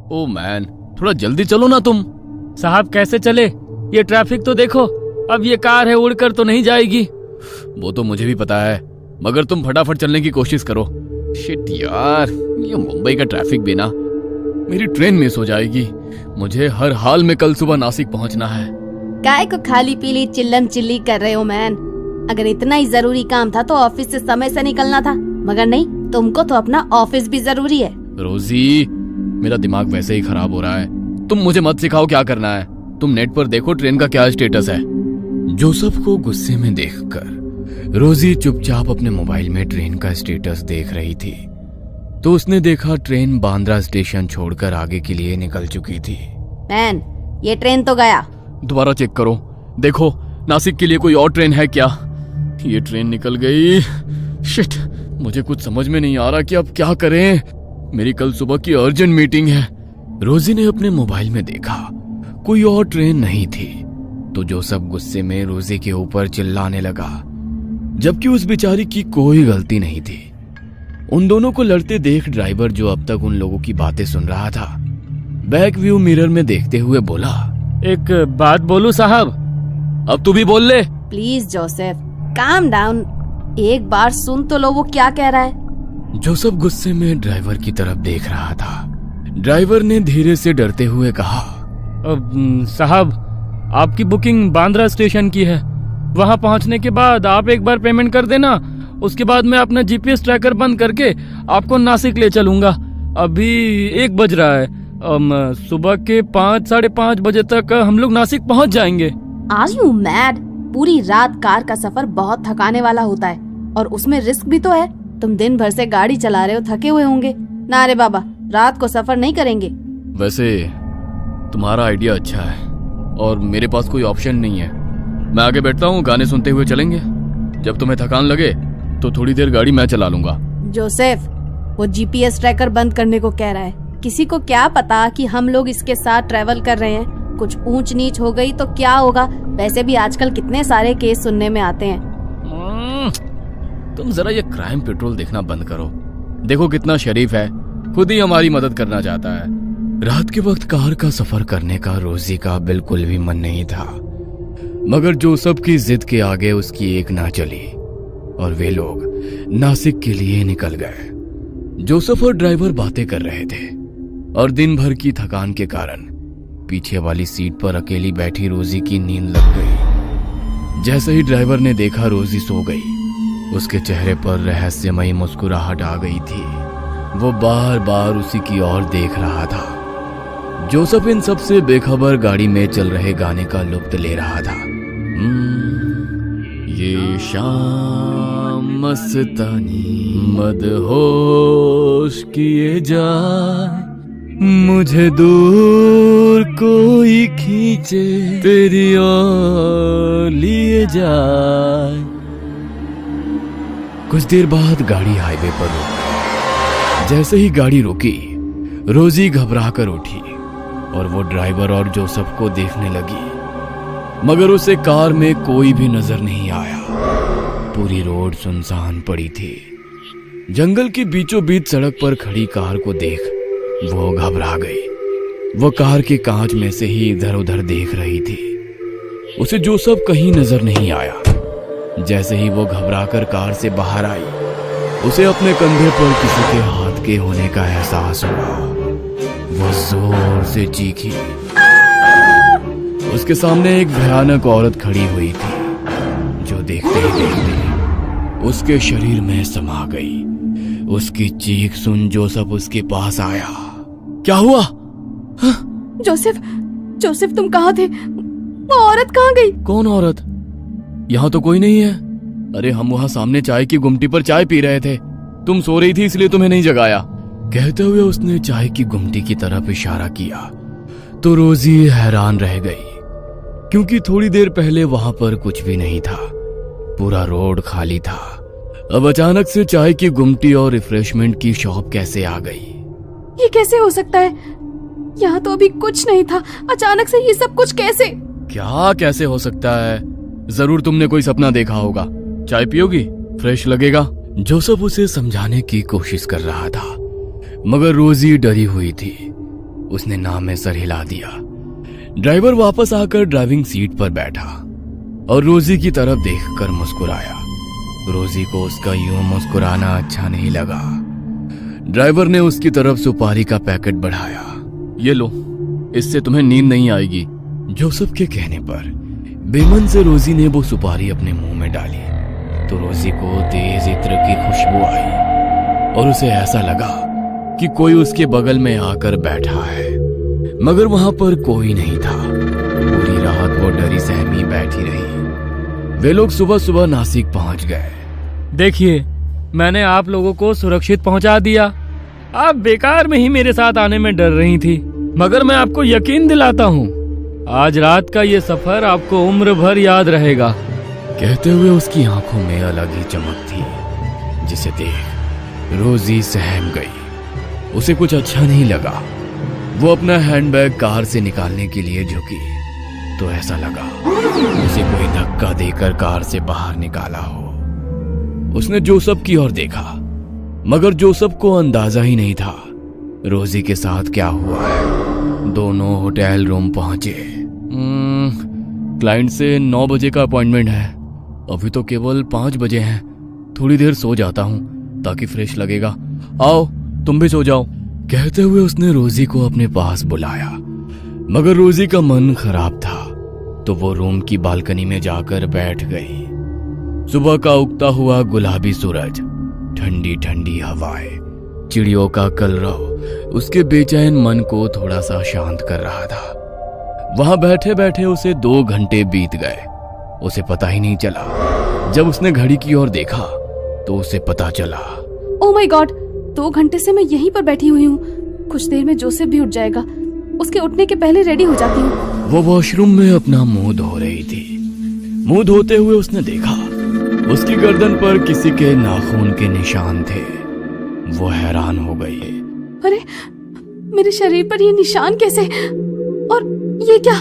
Oh man, थोड़ा जल्दी चलो ना तुम। साहब कैसे चले, ये ट्रैफिक तो देखो, अब ये कार है उड़कर तो नहीं जाएगी। वो तो मुझे भी पता है, मगर तुम फटाफट चलने की कोशिश करो। शिट यार, ये मुंबई का ट्रैफिक भी ना, मेरी ट्रेन मिस हो जाएगी। मुझे हर हाल में कल सुबह नासिक पहुंचना है। काय को खाली पीली चिल्लम चिल्ली कर रहे हो मैन? अगर इतना ही जरूरी काम था तो ऑफिस से समय से निकलना था, मगर नहीं, तुमको तो अपना ऑफिस भी जरूरी है। रोजी, मेरा दिमाग वैसे ही खराब हो रहा है, तुम मुझे मत सिखाओ क्या करना है। तुम नेट पर देखो ट्रेन का क्या स्टेटस है। जोसेफ को गुस्से में देखकर रोजी चुपचाप अपने मोबाइल में ट्रेन का स्टेटस देख रही थी, तो उसने देखा ट्रेन बांद्रा स्टेशन छोड़कर आगे के लिए निकल चुकी थी। मैन, ये ट्रेन तो गया। दोबारा चेक करो, देखो नासिक के लिए कोई और ट्रेन है क्या। ये ट्रेन निकल गई। शिट, मुझे कुछ समझ में नहीं आ रहा कि अब क्या करें। मेरी कल सुबह की अर्जेंट मीटिंग है। रोजी ने अपने मोबाइल में देखा कोई और ट्रेन नहीं थी, तो जोसेफ गुस्से में रोजी के ऊपर चिल्लाने लगा, जबकि उस बेचारी की कोई गलती नहीं थी। उन दोनों को लड़ते देख ड्राइवर, जो अब तक उन लोगों की बातें सुन रहा था, बैक व्यू मिरर में देखते हुए बोला, एक बात बोलूं साहब? अब तू भी बोल ले। प्लीज जोसेफ, काम डाउन, एक बार सुन तो लो वो क्या कह रहा है। जोसेफ गुस्से में ड्राइवर की तरफ देख रहा था। ड्राइवर ने धीरे से डरते हुए कहा, साहब, आपकी बुकिंग बांद्रा स्टेशन की है। वहां पहुंचने के बाद आप एक बार पेमेंट कर देना, उसके बाद मैं अपना जीपीएस ट्रैकर बंद करके आपको नासिक ले चलूंगा। अभी 1 बज रहा है, सुबह के 5, साढ़े 5 बजे तक हम लोग नासिक पहुंच जाएंगे। Are you mad? पूरी रात कार का सफर बहुत थकाने वाला होता है, और उसमें रिस्क भी तो है। तुम दिन भर से गाड़ी चला रहे हो, थके हुए होंगे ना। रे बाबा, रात को सफर नहीं करेंगे। वैसे तुम्हारा आइडिया अच्छा है, और मेरे पास कोई ऑप्शन नहीं है। मैं आगे बैठता हूँ, गाने सुनते हुए चलेंगे। जब तुम्हें थकान लगे तो थोड़ी देर गाड़ी मैं चला लूंगा। जोसेफ, वो जीपीएस ट्रैकर बंद करने को कह रहा है। किसी को क्या पता कि हम लोग इसके साथ ट्रैवल कर रहे हैं। कुछ ऊंच नीच हो गई तो क्या होगा। वैसे भी आजकल कितने सारे केस सुनने में आते हैं। तुम जरा ये क्राइम पेट्रोल देखना बंद करो। देखो कितना शरीफ है, खुद ही हमारी मदद करना चाहता है। रात के वक्त कार का सफर करने का रोजी का बिल्कुल भी मन नहीं था, मगर जोसेफ की जिद के आगे उसकी एक ना चली और वे लोग नासिक के लिए निकल गए। जोसेफ और ड्राइवर बातें कर रहे थे, और दिन भर की थकान के कारण पीछे वाली सीट पर अकेली बैठी रोजी की नींद लग गई। जैसे ही ड्राइवर ने देखा रोजी सो गई, उसके चेहरे पर रहस्यमयी मुस्कुराहट आ गई थी। वो बार बार उसी की ओर देख रहा था। जोसेफ इन सब से बेखबर गाड़ी में चल रहे गाने का लुत्फ ले रहा था। ये शाम मस्तानी मदहोश किए जाए, मुझे दूर कोई खींचे तेरी ओर लिए जाए। कुछ देर बाद गाड़ी हाईवे पर रुकी। जैसे ही गाड़ी रुकी, रोजी घबरा कर उठी और वो ड्राइवर और जोसेफ को देखने लगी, मगर उसे कार में कोई भी नजर नहीं आया। पूरी रोड सुनसान पड़ी थी। जंगल के बीचों बीच सड़क पर खड़ी कार को देख वो घबरा गई। वो कार के कांच में से ही इधर उधर देख रही थी। उसे जोसेफ कहीं नजर नहीं आया। जैसे ही वो घबराकर कार से बाहर आई, उसे अपने कंधे पर किसी के हाथ के होने का एहसास हुआ। वो जोर से चीखी। उसके सामने एक भयानक औरत खड़ी हुई थी, जो देखते ही देखते उसके शरीर में समा गई। उसकी चीख सुन जोसेफ उसके पास आया। क्या हुआ? जोसेफ, जोसेफ तुम कहाँ थे? वो औरत कहाँ गई? कौन औरत? यहाँ तो कोई नहीं है। अरे हम वहाँ सामने चाय की गुमटी पर चाय पी रहे थे। तुम सो रही थी इसलिए तुम्हें नहीं जगाया। कहते हुए उसने चाय की गुमटी की तरफ इशारा किया, तो रोजी हैरान रह गई, क्योंकि थोड़ी देर पहले वहां पर कुछ भी नहीं था। पूरा रोड खाली था। अब अचानक से चाय की गुमटी और रिफ्रेशमेंट की शॉप कैसे आ गई? ये कैसे हो सकता है? यहाँ तो अभी कुछ नहीं था, अचानक से ये सब कुछ कैसे? क्या कैसे हो सकता है? जरूर तुमने कोई सपना देखा होगा। चाय पियोगी? फ्रेश लगेगा। जोसेफ उसे समझाने की कोशिश कर रहा था, मगर रोजी डरी हुई थी। उसने ना में सर हिला दिया। ड्राइवर वापस आकर ड्राइविंग सीट पर बैठा और रोजी की तरफ देखकर मुस्कुराया। रोजी को उसका यूं मुस्कुराना अच्छा नहीं लगा। ड्राइवर ने उसकी तरफ सुपारी का पैकेट बढ़ाया। ये लो, इससे तुम्हें नींद नहीं आएगी। जोसेफ के कहने पर बेमन से रोजी ने वो सुपारी अपने मुंह में डाली तो रोजी को तेज इत्र की खुशबू आई और उसे ऐसा लगा कि कोई उसके बगल में आकर बैठा है, मगर वहां पर कोई नहीं था। पूरी रात वो डरी सहमी बैठी रही। वे लोग सुबह सुबह नासिक पहुंच गए। देखिए, मैंने आप लोगों को सुरक्षित पहुंचा दिया। आप बेकार में ही मेरे साथ आने में डर रही थी, मगर मैं आपको यकीन दिलाता हूँ, आज रात का ये सफर आपको उम्र भर याद रहेगा। कहते हुए उसकी आंखों में अलग ही चमक थी, जिसे देख रोजी सहम गई। उसे कुछ अच्छा नहीं लगा। वो अपना हैंडबैग कार से निकालने के लिए झुकी तो ऐसा लगा उसे कोई धक्का देकर कार से बाहर निकाला हो। उसने जोसेफ की ओर देखा, मगर जोसेफ को अंदाजा ही नहीं था रोजी के साथ क्या हुआ है। दोनों होटल रूम पहुंचे। क्लाइंट से 9 बजे का अपॉइंटमेंट है। अभी तो केवल 5 बजे हैं। थोड़ी देर सो जाता हूँ ताकि फ्रेश लगेगा। आओ, तुम भी सो जाओ। कहते हुए उसने रोजी को अपने पास बुलाया, मगर रोजी का मन खराब था तो वो रूम की बालकनी में जाकर बैठ गई। सुबह का उगता हुआ गुलाबी सूरज, ठंडी ठंडी हवाएं, चिड़ियों का कलरव उसके बेचैन मन को थोड़ा सा शांत कर रहा था। वहां बैठे बैठे उसे 2 घंटे बीत गए। उसे पता ही नहीं चला। जब उसने घड़ी की ओर देखा तो उसे पता चला, ओह माय गॉड, 2 घंटे से मैं यहीं पर बैठी हुई हूँ। कुछ देर में जोसेफ भी उठ जाएगा। उसके उठने के पहले रेडी हो जाती हूँ। वो वॉशरूम में अपना मुंह धो रही थी। मुंह धोते हुए उसने देखा उसकी गर्दन पर किसी के नाखून के निशान थे। वो हैरान हो गई। अरे, मेरे शरीर पर ये निशान कैसे? और ये क्या?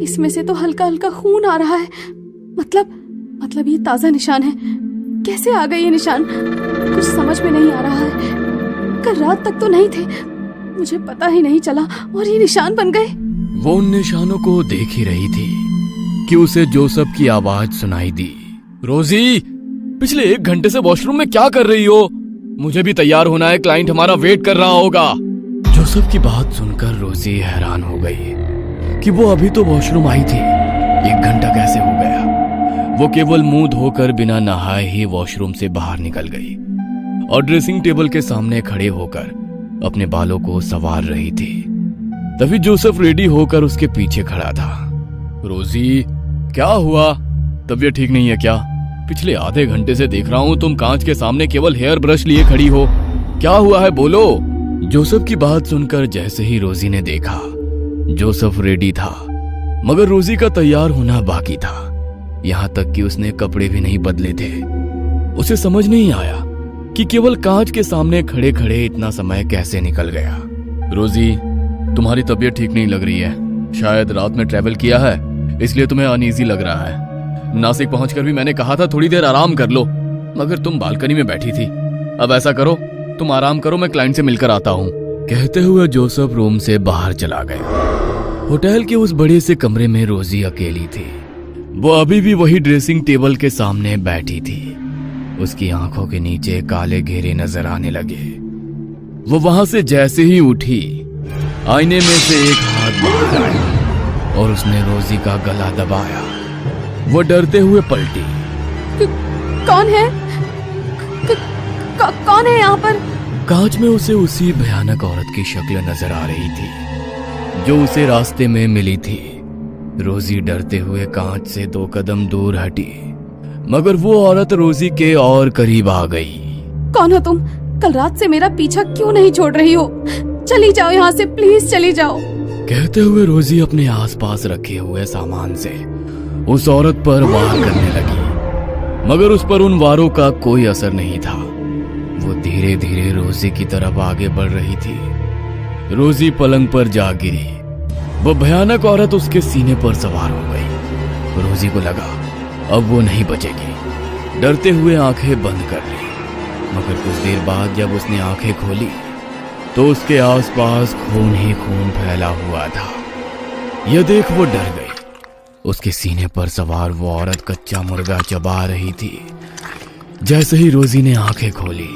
इसमें से तो हल्का हल्का खून आ रहा है। मतलब ये ताजा निशान है। कैसे आ गए ये निशान? कुछ समझ में नहीं आ रहा है। कल रात तक तो नहीं थे, मुझे पता ही नहीं चला और ये निशान बन गए। वो उन निशानों को देख ही रही थी कि उसे जोसेफ की आवाज सुनाई दी। रोजी, पिछले 1 घंटे से वॉशरूम में क्या कर रही हो? मुझे भी तैयार होना है, क्लाइंट हमारा वेट कर रहा होगा। जोसेफ की बात सुनकर रोजी हैरान हो गई कि वो अभी तो वॉशरूम आई थी। 1 घंटा कैसे हो गया? वो केवल मुंह धोकर बिना नहाए ही वॉशरूम से बाहर निकल गई और ड्रेसिंग टेबल के सामने खड़े होकर अपने बालों को संवार रही थी। तभी जोसेफ रेडी होकर उसके पीछे खड़ा था। रोजी, क्या हुआ? तबीयत ठीक नहीं है क्या? पिछले आधे घंटे से देख रहा हूँ तुम कांच के सामने केवल हेयर ब्रश लिए खड़ी हो। क्या हुआ है, बोलो। जोसेफ की बात सुनकर जैसे ही रोजी ने देखा, जोसेफ रेडी था, मगर रोजी का तैयार होना बाकी था। यहाँ तक कि उसने कपड़े भी नहीं बदले थे। उसे समझ नहीं आया कि केवल कांच के सामने खड़े खड़े इतना समय कैसे निकल गया। रोजी, तुम्हारी तबीयत ठीक नहीं लग रही है। शायद रात में ट्रैवल किया है, इसलिए तुम्हें अनईजी लग रहा है। नासिक पहुंचकर भी मैंने कहा था थोड़ी देर आराम कर लो, मगर तुम बालकनी में बैठी थी। अब ऐसा करो, तुम आराम करो, मैं क्लाइंट से मिलकर आता हूँ। कहते हुए जोसेफ रूम से बाहर चला गया। होटल के उस बड़े से कमरे में रोजी अकेली थी। वो अभी भी वही ड्रेसिंग टेबल के सामने बैठी थी। उसकी आंखों के नीचे काले घेरे नजर आने लगे। वो वहां से जैसे ही उठी, आईने में से एक हाथ बाहर आया और उसने रोजी का गला दबाया। वो डरते हुए पलटी। कौन है? कौन है यहाँ पर? कांच में उसे उसी भयानक औरत की शक्ल नजर आ रही थी जो उसे रास्ते में मिली थी। रोजी डरते हुए कांच से 2 कदम दूर हटी, मगर वो औरत रोजी के और करीब आ गई। कौन हो तुम? कल रात से मेरा पीछा क्यों नहीं छोड़ रही हो? चली जाओ यहाँ से, प्लीज चली जाओ। कहते हुए रोजी अपने आसपास रखे हुए सामान से उस औरत पर वार करने लगी, मगर उस पर उन वारों का कोई असर नहीं था। वो धीरे धीरे रोजी की तरफ आगे बढ़ रही थी। रोजी पलंग पर जा गिरी। वो भयानक औरत उसके सीने पर सवार हो गई। रोजी को लगा अब वो नहीं बचेगी। डरते हुए आंखें बंद कर ली, मगर कुछ देर बाद जब उसने आंखें खोली तो उसके आसपास खून ही खून फैला हुआ था। यह देख वो डर गई। उसके सीने पर सवार वो औरत कच्चा मुर्गा चबा रही थी। जैसे ही रोजी ने आंखें खोली,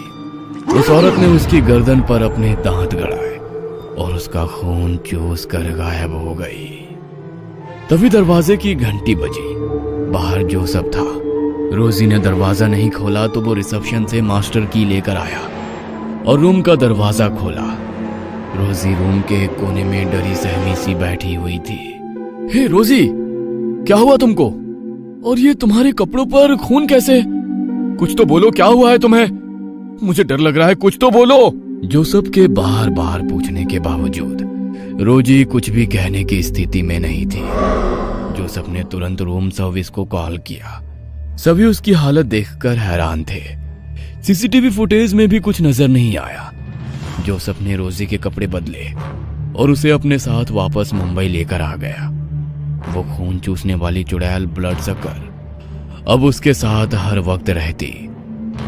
उस औरत ने उसकी गर्दन पर अपने दांत गड़ाए और उसका खून चूस कर गायब हो गई। तभी दरवाजे की घंटी बजी। बाहर जोसेफ था। रोजी ने दरवाजा नहीं खोला तो वो रिसेप्शन से मास्टर की लेकर आया और रूम का दरवाजा खोला। रोजी रूम के एक कोने में डरी सहमी सी बैठी हुई थी। हे रोजी, क्या हुआ तुमको? और ये तुम्हारे कपड़ों पर खून कैसे? कुछ तो बोलो, क्या हुआ है तुम्हें? मुझे डर लग रहा है, कुछ तो बोलो। जोसेफ के बार बार पूछने के बावजूद रोजी कुछ भी कहने की स्थिति में नहीं थी। जोसेफ ने तुरंत रूम सर्विस को कॉल किया। सभी उसकी हालत देखकर हैरान थे। सीसीटीवी फुटेज में भी कुछ नजर नहीं आया। जोसेफ ने रोजी के कपड़े बदले और उसे अपने साथ वापस मुंबई लेकर आ गया। वो खून चूसने वाली चुड़ैल ब्लड सकर अब उसके साथ हर वक्त रहती।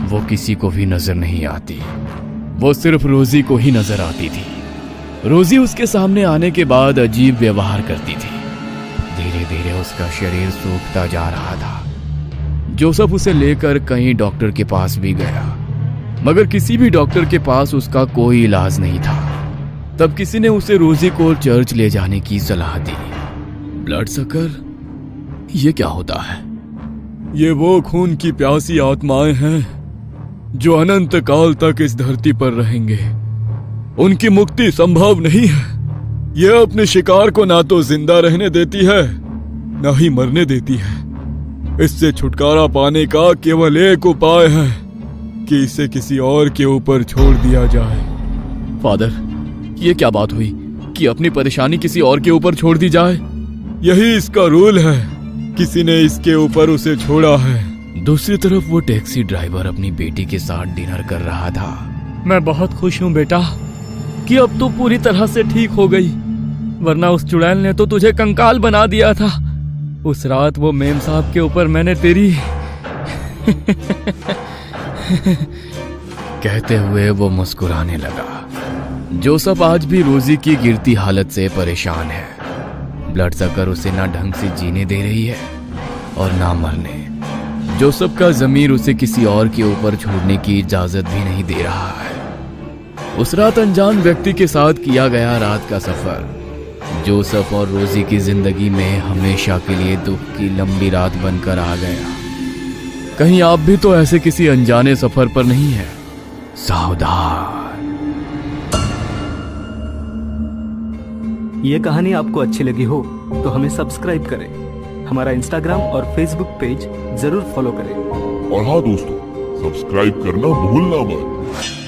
वो किसी को भी नजर नहीं आती, वो सिर्फ रोजी को ही नजर आती थी। रोजी उसके सामने आने के बाद अजीब व्यवहार करती थी। धीरे धीरे उसका शरीर सूखता जा रहा था। जोसेफ उसे लेकर कई डॉक्टर के पास भी गया, मगर किसी भी डॉक्टर के पास उसका कोई इलाज नहीं था। तब किसी ने उसे रोजी को चर्च ले जाने की सलाह दी। ब्लड सकर, ये क्या होता है? ये वो खून की प्यासी आत्माएं हैं जो अनंत काल तक इस धरती पर रहेंगे। उनकी मुक्ति संभव नहीं है। यह अपने शिकार को ना तो जिंदा रहने देती है, ना ही मरने देती है। इससे छुटकारा पाने का केवल एक उपाय है कि इसे किसी और के ऊपर छोड़ दिया जाए। फादर, ये क्या बात हुई कि अपनी परेशानी किसी और के ऊपर छोड़ दी जाए? यही इसका रूल है। किसी ने इसके ऊपर उसे छोड़ा है। दूसरी तरफ वो टैक्सी ड्राइवर अपनी बेटी के साथ डिनर कर रहा था। मैं बहुत खुश हूँ बेटा कि अब तू पूरी तरह से ठीक हो गई, वरना उस चुड़ैल ने तो तुझे कंकाल बना दिया था। उस रात वो मेम साहब के ऊपर मैंने तेरी कहते हुए वो मुस्कुराने लगा। जोसेफ आज भी रोजी की गिरती हालत से परेशान है। ब्लड सकर उसे ना ढंग से जीने दे रही है और ना मरने। जोसेफ का ज़मीर उसे किसी और के ऊपर छोड़ने की इजाजत भी नहीं दे रहा है। उस रात अनजान व्यक्ति के साथ किया गया रात का सफर जोसेफ और रोजी की जिंदगी में हमेशा के लिए दुख की लंबी रात बनकर आ गया। कहीं आप भी तो ऐसे किसी अनजाने सफर पर नहीं है? सावधान। ये कहानी आपको अच्छी लगी हो तो हमें सब्सक्राइब करें, हमारा इंस्टाग्राम और फेसबुक पेज जरूर फॉलो करें। और हाँ दोस्तों, सब्सक्राइब करना भूलना मत।